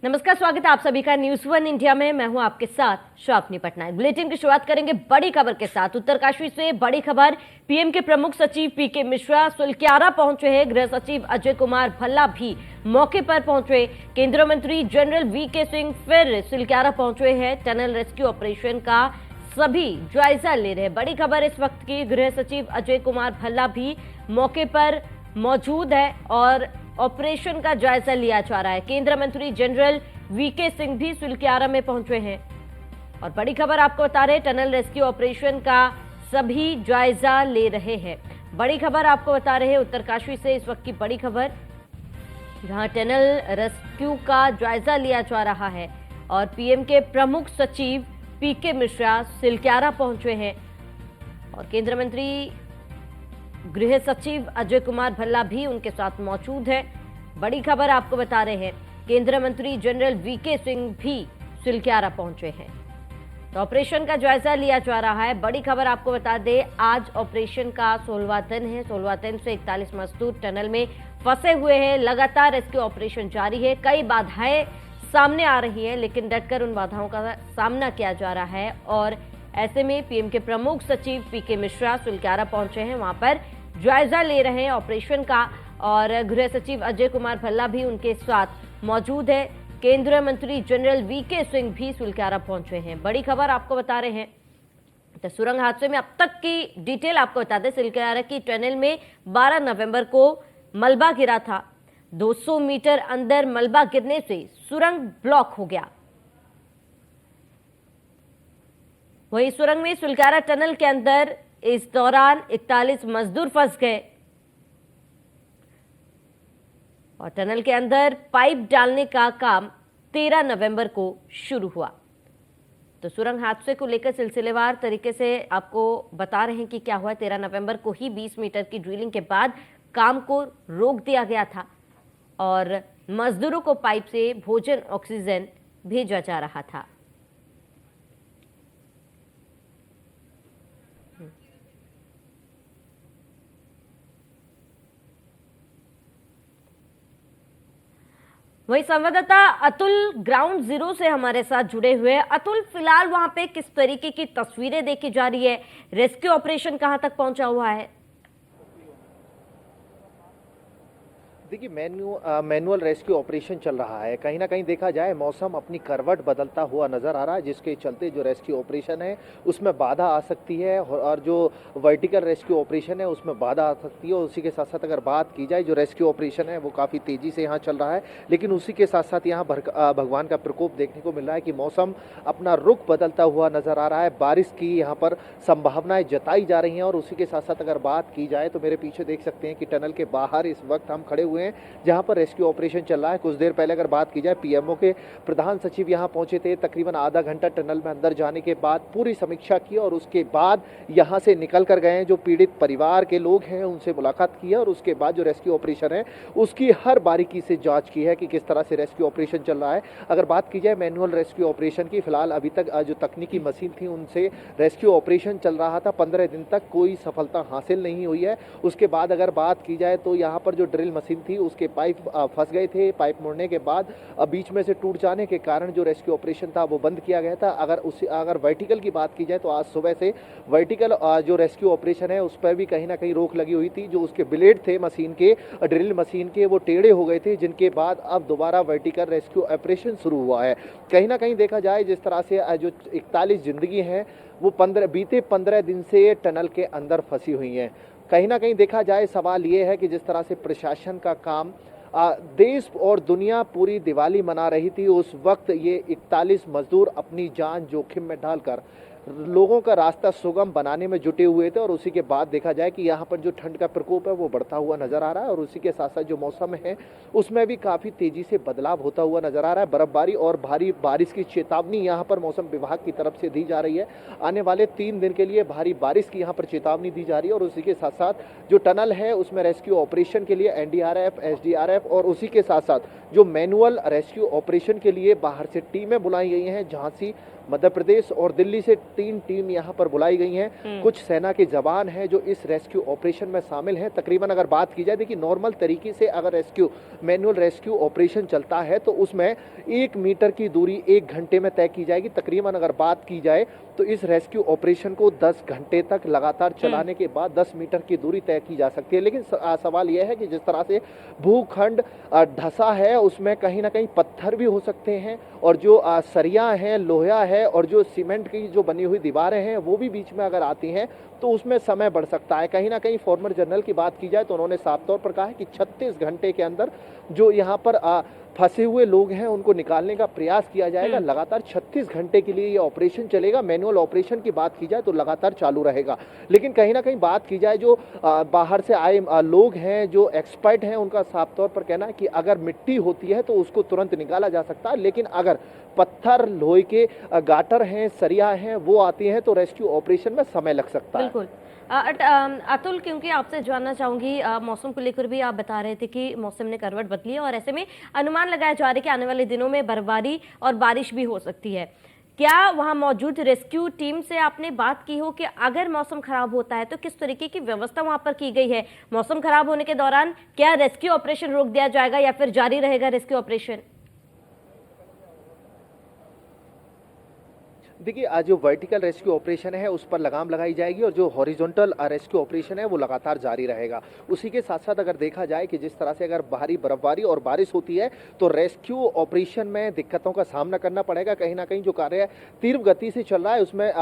नमस्कार, स्वागत है आप सभी का न्यूज़ वन इंडिया में। मैं हूं आपके साथ श्रावनी पटनायक। बुलेटिन की शुरुआत करेंगे बड़ी खबर के साथ। उत्तरकाशी से बड़ी खबर। पीएम के प्रमुख सचिव पीके मिश्रा सुल्क्यारा पहुंचे हैं। गृह सचिव अजय कुमार भल्ला भी मौके पर पहुंचे। केंद्रीय मंत्री जनरल वीके सिंह फिर सुल्क्यारा पहुंचे हैं। टनल रेस्क्यू ऑपरेशन का सभी जायजा ले रहे हैं। बड़ी खबर इस वक्त की, गृह सचिव अजय कुमार भल्ला भी मौके पर मौजूद है और ऑपरेशन का जायजा लिया जा रहा है। केंद्रीय मंत्री जनरल वीके सिंह भी सुल्क्यारा में पहुंचे हैं और बड़ी खबर आपको बता रहे, टनल रेस्क्यू ऑपरेशन का सभी जायजा ले रहे हैं। बड़ी खबर आपको बता रहे हैं उत्तरकाशी से इस वक्त की बड़ी खबर, जहां टनल रेस्क्यू का जायजा लिया जा रहा है और पीएम के प्रमुख सचिव पीके मिश्रा सुल्क्यारा पहुंचे हैं और केंद्रीय मंत्री गृह सचिव अजय कुमार भल्ला भी उनके साथ मौजूद है। बड़ी खबर आपको बता रहे हैं, केंद्रीय मंत्री जनरल वीके सिंह भी सुल्क्यारा पहुंचे हैं तो ऑपरेशन का जायजा लिया जा रहा है। बड़ी खबर आपको बता दें, आज ऑपरेशन का 16वां दिन है। 16वां दिन से 41 मजदूर टनल में फंसे हुए हैं। लगातार रेस्क्यू ऑपरेशन जारी है। कई बाधाएं सामने आ रही है, लेकिन डटकर उन बाधाओं का सामना किया जा रहा है और ऐसे में पीएम के प्रमुख सचिव पीके मिश्रा सुल्क्यारा पहुंचे हैं, वहां पर जायजा ले रहे हैं ऑपरेशन का और गृह सचिव अजय कुमार भल्ला भी उनके साथ मौजूद है। केंद्रीय मंत्री जनरल वीके सिंह भी सुल्क्यारा पहुंचे हैं। बड़ी खबर आपको बता रहे हैं, तो सुरंग हादसे में अब तक की डिटेल आपको बता दें। सुल्क्यारा की टनल में 12 नवंबर को मलबा गिरा था। 200 मीटर अंदर मलबा गिरने से सुरंग ब्लॉक हो गया। वहीं सुरंग में सुल्क्यारा टनल के अंदर इस दौरान 41 मजदूर फंस गए और टनल के अंदर पाइप डालने का काम 13 नवंबर को शुरू हुआ। तो सुरंग हादसे को लेकर सिलसिलेवार तरीके से आपको बता रहे हैं कि क्या हुआ। 13 नवंबर को ही 20 मीटर की ड्रिलिंग के बाद काम को रोक दिया गया था और मजदूरों को पाइप से भोजन ऑक्सीजन भेजा जा रहा था। वही संवाददाता अतुल ग्राउंड जीरो से हमारे साथ जुड़े हुए हैं। अतुल, फिलहाल वहां पे किस तरीके की तस्वीरें देखी जा रही है? रेस्क्यू ऑपरेशन कहां तक पहुंचा हुआ है? देखिए, मैनुअल रेस्क्यू ऑपरेशन चल रहा है। कहीं ना कहीं देखा जाए, मौसम अपनी करवट बदलता हुआ नज़र आ रहा है, जिसके चलते जो रेस्क्यू ऑपरेशन है उसमें बाधा आ सकती है और जो वर्टिकल रेस्क्यू ऑपरेशन है उसमें बाधा आ सकती है। और उसी के साथ साथ अगर बात की जाए, जो रेस्क्यू ऑपरेशन है वो काफ़ी तेज़ी से यहाँ चल रहा है, लेकिन उसी के साथ साथ यहाँ भगवान का प्रकोप देखने को मिल रहा है कि मौसम अपना रुख बदलता हुआ नज़र आ रहा है। बारिश की यहाँ पर संभावनाएं जताई जा रही हैं और उसी के साथ साथ अगर बात की जाए तो मेरे पीछे देख सकते हैं कि टनल के बाहर इस वक्त हम खड़े हुए हैं, जहां पर रेस्क्यू ऑपरेशन चल रहा है। कुछ देर पहले अगर बात की जाए, पीएमओ के प्रधान सचिव यहां पहुंचे थे। तकरीबन आधा घंटा टनल में अंदर जाने के बाद पूरी समीक्षा की और उसके बाद यहां से निकल कर गए। जो पीड़ित परिवार के लोग हैं उनसे मुलाकात की है और उसके बाद जो रेस्क्यू ऑपरेशन है उसकी हर बारीकी से जांच की है कि किस तरह से रेस्क्यू ऑपरेशन चल रहा है। अगर बात की जाए मैनुअल रेस्क्यू ऑपरेशन की, फिलहाल अभी तक जो तकनीकी मशीन थी उनसे रेस्क्यू ऑपरेशन चल रहा था। 15 दिन तक कोई सफलता हासिल नहीं हुई है। उसके बाद अगर बात की जाए तो यहाँ पर जो ड्रिल मशीन थी उसके पाइप फंस गए थे। पाइप मुड़ने के बाद बीच में से टूट जाने के कारण जो रेस्क्यू ऑपरेशन था वो बंद किया गया था। अगर वर्टिकल की बात की जाए तो आज सुबह से वर्टिकल जो रेस्क्यू ऑपरेशन है उस पर भी कहीं ना कहीं रोक लगी हुई थी। जो उसके ब्लेड थे मशीन के, ड्रिल मशीन के, वो टेढ़े हो गए थे, जिनके बाद अब दोबारा वर्टिकल रेस्क्यू ऑपरेशन शुरू हुआ है। कहीं ना कहीं देखा जाए, जिस तरह से जो 41 जिंदगी हैं वो बीते 15 दिन से टनल के अंदर फंसी हुई हैं। कहीं ना कहीं देखा जाए, सवाल ये है कि जिस तरह से प्रशासन का काम, देश और दुनिया पूरी दिवाली मना रही थी, उस वक्त ये 41 मजदूर अपनी जान जोखिम में डालकर लोगों का रास्ता सुगम बनाने में जुटे हुए थे। और उसी के बाद देखा जाए कि यहाँ पर जो ठंड का प्रकोप है वो बढ़ता हुआ नजर आ रहा है और उसी के साथ साथ जो मौसम है उसमें भी काफ़ी तेजी से बदलाव होता हुआ नजर आ रहा है। बर्फबारी और भारी बारिश की चेतावनी यहाँ पर मौसम विभाग की तरफ से दी जा रही है। आने वाले 3 दिन के लिए भारी बारिश की यहाँ पर चेतावनी दी जा रही है। और उसी के साथ साथ जो टनल है उसमें रेस्क्यू ऑपरेशन के लिए एनडीआरएफ, एसडीआरएफ और उसी के साथ साथ जो मैनुअल रेस्क्यू ऑपरेशन के लिए बाहर से टीमें बुलाई गई हैं। झांसी, मध्य प्रदेश और दिल्ली से 3 टीम यहाँ पर बुलाई गई हैं। कुछ सेना के जवान हैं जो इस रेस्क्यू ऑपरेशन में शामिल हैं। तकरीबन अगर बात की जाए, देखिए नॉर्मल तरीके से अगर मैनुअल रेस्क्यू ऑपरेशन चलता है तो उसमें 1 मीटर की दूरी 1 घंटे में तय की जाएगी। तकरीबन अगर बात की जाए तो इस रेस्क्यू ऑपरेशन को 10 घंटे तक लगातार चलाने के बाद 10 मीटर की दूरी तय की जा सकती है। लेकिन सवाल यह है कि जिस तरह से भूखंड धंसा है उसमें कहीं ना कहीं पत्थर भी हो सकते हैं, और जो सरिया है, लोहा है, और जो सीमेंट की जो बनी हुई दीवारें हैं वो भी बीच में अगर आती हैं तो उसमें समय बढ़ सकता है। कहीं ना कहीं फॉर्मर जनरल की बात की जाए तो उन्होंने साफ तौर पर कहा है कि 36 घंटे के अंदर जो यहाँ पर फंसे हुए लोग हैं उनको निकालने का प्रयास किया जाएगा। लगातार 36 घंटे के लिए ये ऑपरेशन चलेगा। मैनुअल ऑपरेशन की बात की जाए तो लगातार चालू रहेगा। लेकिन कहीं ना कहीं बात की जाए, जो बाहर से आए लोग हैं, जो एक्सपर्ट हैं, उनका साफ तौर पर कहना है कि अगर मिट्टी होती है तो उसको तुरंत निकाला जा सकता है, लेकिन अगर पत्थर, लोहे के गाटर हैं, सरिया हैं, वो आती हैं तो रेस्क्यू ऑपरेशन में समय लग सकता है। बिल्कुल। अतुल, क्योंकि आपसे जानना चाहूंगी, मौसम को लेकर भी आप बता रहे थे कि मौसम ने करवट बदली है और ऐसे में अनुमान लगाया जा रहा है कि आने वाले दिनों में बर्फबारी और बारिश भी हो सकती है। क्या वहां मौजूद रेस्क्यू टीम से आपने बात की हो कि अगर मौसम खराब होता है तो किस तरीके की व्यवस्था वहां पर की गई है? मौसम खराब होने के दौरान क्या रेस्क्यू ऑपरेशन रोक दिया जाएगा या फिर जारी रहेगा रेस्क्यू ऑपरेशन? देखिए, आज जो वर्टिकल रेस्क्यू ऑपरेशन है उस पर लगाम लगाई जाएगी और जो हॉरिजॉन्टल रेस्क्यू ऑपरेशन है वो लगातार जारी रहेगा। उसी के साथ साथ अगर देखा जाए कि जिस तरह से अगर भारी बर्फबारी और बारिश होती है तो रेस्क्यू ऑपरेशन में दिक्कतों का सामना करना पड़ेगा। कहीं ना कहीं जो कार्य तीव्र गति से चल रहा है उसमें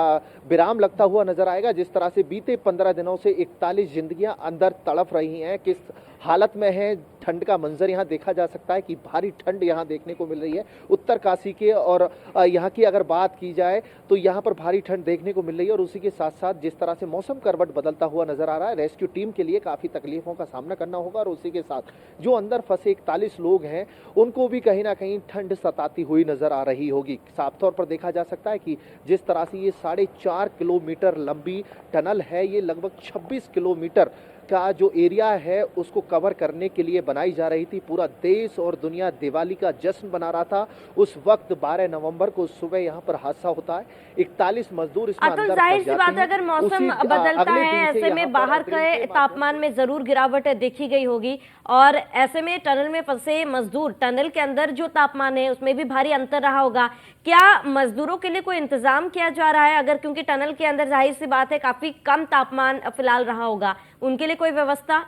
विराम लगता हुआ नजर आएगा। जिस तरह से बीते 15 दिनों से 41 जिंदगियां अंदर तड़प रही हैं, किस हालत में है, ठंड का मंजर यहाँ देखा जा सकता है कि भारी ठंड यहाँ देखने को मिल रही है उत्तरकाशी के, और यहाँ की अगर बात की जाए तो यहाँ पर भारी ठंड देखने को मिल रही है। और उसी के साथ साथ जिस तरह से मौसम करवट बदलता हुआ नजर आ रहा है, रेस्क्यू टीम के लिए काफी तकलीफों का सामना करना होगा। और उसी के साथ जो अंदर फंसे 41 लोग हैं उनको भी कहीं ना कहीं ठंड सताती हुई नजर आ रही होगी। साफ तौर पर देखा जा सकता है कि जिस तरह से ये 4.5 किलोमीटर लंबी टनल है, ये लगभग 26 किलोमीटर का जो एरिया है उसको कवर करने के लिए बनाई जा रही थी। पूरा देश और दुनिया दिवाली का जश्न मना रहा था। उस वक्त 12 नवंबर को सुबह यहाँ पर हादसा होता है। 41 मजदूर इसमें अंदर जाहिर फंस सी जाते बात है, हैं। अगर मौसम बदलता है ऐसे में बाहर के तापमान में जरूर गिरावट देखी गई होगी, और ऐसे में टनल में फंसे मजदूर, टनल के अंदर जो तापमान है उसमें भी भारी अंतर रहा होगा। क्या मजदूरों के लिए कोई इंतजाम किया जा रहा है? अगर क्योंकि टनल के अंदर जाहिर सी बात है काफी कम तापमान फिलहाल रहा होगा, उनके लिए कोई व्यवस्था?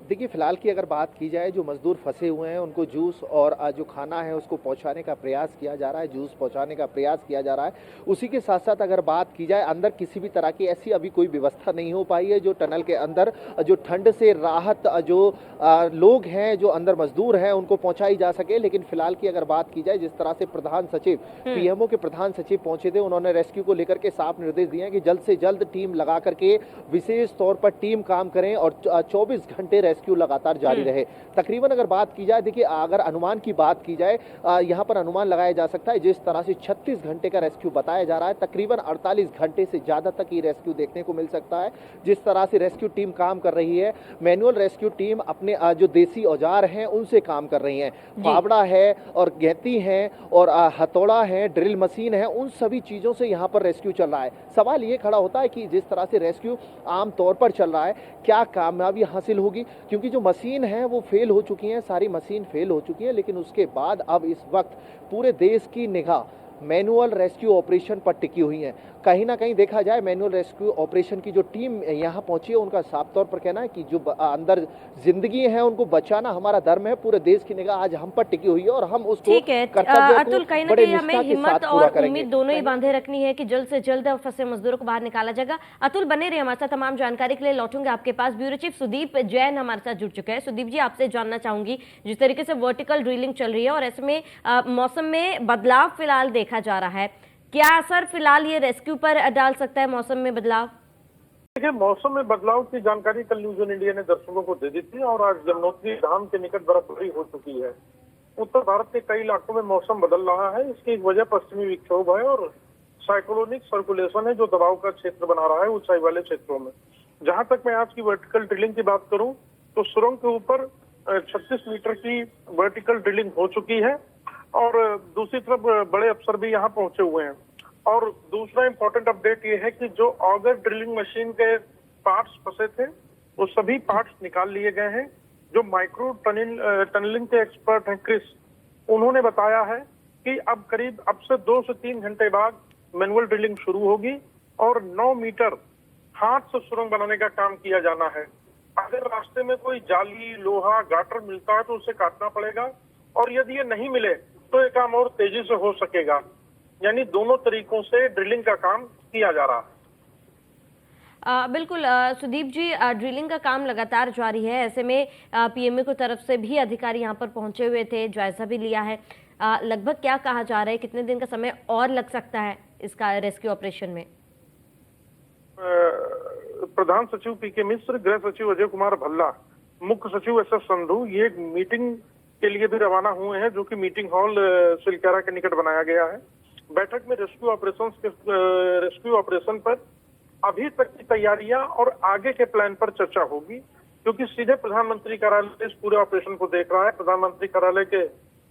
देखिए, फिलहाल की अगर बात की जाए, जो मजदूर फंसे हुए हैं उनको जूस और जो खाना है उसको पहुंचाने का प्रयास किया जा रहा है, जूस पहुंचाने का प्रयास किया जा रहा है। उसी के साथ साथ अगर बात की जाए, अंदर किसी भी तरह की ऐसी अभी कोई व्यवस्था नहीं हो पाई है जो टनल के अंदर जो ठंड से राहत जो लोग हैं, जो अंदर मजदूर हैं, उनको पहुंचाई जा सके। लेकिन फिलहाल की अगर बात की जाए, जिस तरह से प्रधान सचिव, पीएमओ के प्रधान सचिव पहुंचे थे, उन्होंने रेस्क्यू को लेकर के साफ निर्देश दिए हैं कि जल्द से जल्द टीम लगा करके विशेष तौर पर टीम काम करें और 24 घंटे रेस्क्यू लगातार जारी रहे। तकरीबन अगर बात की जाए, देखिए अगर अनुमान की बात की जाए, यहाँ पर अनुमान लगाया जा सकता है जिस तरह से 36 घंटे का रेस्क्यू बताया जा रहा है, तकरीबन 48 घंटे से ज्यादा तक ये रेस्क्यू देखने को मिल सकता है। जिस तरह से रेस्क्यू टीम काम कर रही है, मैनुअल रेस्क्यू टीम अपने जो देसी औजार हैं उनसे काम कर रही है। फावड़ा है और गैती है और हथौड़ा है, ड्रिल मशीन है, उन सभी चीजों से यहाँ पर रेस्क्यू चल रहा है। सवाल ये खड़ा होता है कि जिस तरह से रेस्क्यू आम तौर पर चल रहा है, क्या कामयाबी हासिल होगी? क्योंकि जो मशीन है वो फेल हो चुकी है, सारी मशीन फेल हो चुकी है। लेकिन उसके बाद अब इस वक्त पूरे देश की निगाह मैनुअल रेस्क्यू ऑपरेशन पर टिकी हुई है। कहीं ना कहीं देखा जाए, मैनुअल रेस्क्यू ऑपरेशन की जो टीम यहाँ पहुंची है उनका साफ तौर पर कहना है कि जो अंदर जिंदगी है उनको बचाना हमारा धर्म है। पूरे देश की निगाह आज हम पर टिकी हुई है और हम उसको ठीक है। अतुल, कहीं ना कहीं हमें हिम्मत और उम्मीद दोनों ही बांधे रखनी है कि जल्द से जल्द फंसे मजदूरों को बाहर निकाला जाएगा। अतुल, बने रहिए हमारे साथ, तमाम जानकारी के लिए लौटूंगे आपके पास। ब्यूरो चीफ सुदीप जैन हमारे साथ जुड़ चुके हैं। सुदीप जी, आपसे जानना चाहूंगी, जिस तरीके से वर्टिकल ड्रिलिंग चल रही है और ऐसे में मौसम में बदलाव फिलहाल देखा जा रहा है, क्या असर फिलहाल ये रेस्क्यू पर डाल सकता है मौसम में बदलाव? देखिए, मौसम में बदलाव की जानकारी कल न्यूज ऑन इंडिया ने दर्शकों को दे दी थी और आज यमुनोत्री धाम के निकट बर्फबारी हो चुकी है। उत्तर भारत के कई इलाकों में मौसम बदल रहा है। इसकी एक वजह पश्चिमी विक्षोभ है और साइक्लोनिक सर्कुलेशन है जो दबाव का क्षेत्र बना रहा है ऊंचाई वाले क्षेत्रों में। जहां तक मैं आज की वर्टिकल ड्रिलिंग की बात करूं तो सुरंग के ऊपर 36 मीटर की वर्टिकल ड्रिलिंग हो चुकी है और दूसरी तरफ बड़े अफसर भी यहाँ पहुंचे हुए हैं। और दूसरा इम्पोर्टेंट अपडेट ये है कि जो ऑगर ड्रिलिंग मशीन के पार्ट्स फंसे थे वो सभी पार्ट्स निकाल लिए गए हैं। जो माइक्रो टनलिंग के एक्सपर्ट हैं क्रिस, उन्होंने बताया है कि अब से 2 से 3 घंटे बाद मैनुअल ड्रिलिंग शुरू होगी और 9 मीटर हाथ से सुरंग बनाने का काम किया जाना है। अगर रास्ते में कोई जाली, लोहा, गाटर मिलता है तो उसे काटना पड़ेगा, और यदि ये नहीं मिले तो ये काम और तेजी से हो सकेगा। यानी दोनों तरीकों से ड्रिलिंग का काम किया जा रहा है। बिल्कुल सुदीप जी, ड्रिलिंग का काम लगातार जारी है। ऐसे में पीएमओ की तरफ से भी अधिकारी यहाँ पर पहुंचे हुए थे, जायजा भी लिया है। लगभग क्या कहा जा रहा है, कितने दिन का समय और लग सकता है इसका रेस्क्यू ऑपरेशन में? प्रधान सचिव पीके मिश्र, गृह सचिव अजय कुमार भल्ला, मुख्य सचिव एसएस संधू ये एक मीटिंग के लिए भी रवाना हुए हैं, जो कि मीटिंग हॉल सिलक्यारा के निकट बनाया गया है। बैठक में रेस्क्यू ऑपरेशन पर अभी तक की तैयारियां और आगे के प्लान पर चर्चा होगी, क्योंकि सीधे प्रधानमंत्री कार्यालय इस पूरे ऑपरेशन को देख रहा है। प्रधानमंत्री कार्यालय के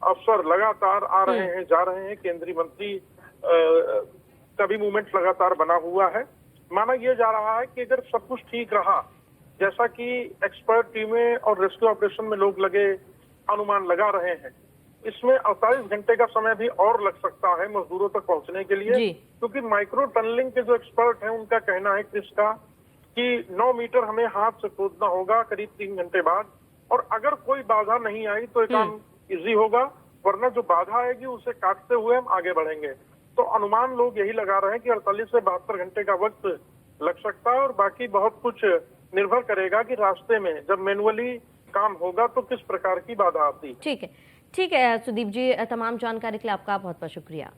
अफसर लगातार आ रहे हैं, जा रहे हैं। केंद्रीय मंत्री का भी मूवमेंट लगातार बना हुआ है। माना यह जा रहा है कि अगर सब कुछ ठीक रहा, जैसा कि एक्सपर्ट टीमें और रेस्क्यू ऑपरेशन में लोग लगे अनुमान लगा रहे हैं, इसमें 48 घंटे का समय भी और लग सकता है मजदूरों तक पहुंचने के लिए, क्योंकि माइक्रो टनलिंग के जो एक्सपर्ट हैं उनका कहना है किसका कि 9 मीटर हमें हाथ से खोदना होगा करीब 3 घंटे बाद, और अगर कोई बाधा नहीं आई तो ये काम इजी होगा, वरना जो बाधा आएगी उसे काटते हुए हम आगे बढ़ेंगे। तो अनुमान लोग यही लगा रहे हैं कि 48 से 72 घंटे का वक्त लग सकता है, और बाकी बहुत कुछ निर्भर करेगा कि रास्ते में जब मैनुअली काम होगा तो किस प्रकार की बाधा आती है। ठीक है सुदीप जी, तमाम जानकारी के लिए आपका बहुत बहुत शुक्रिया।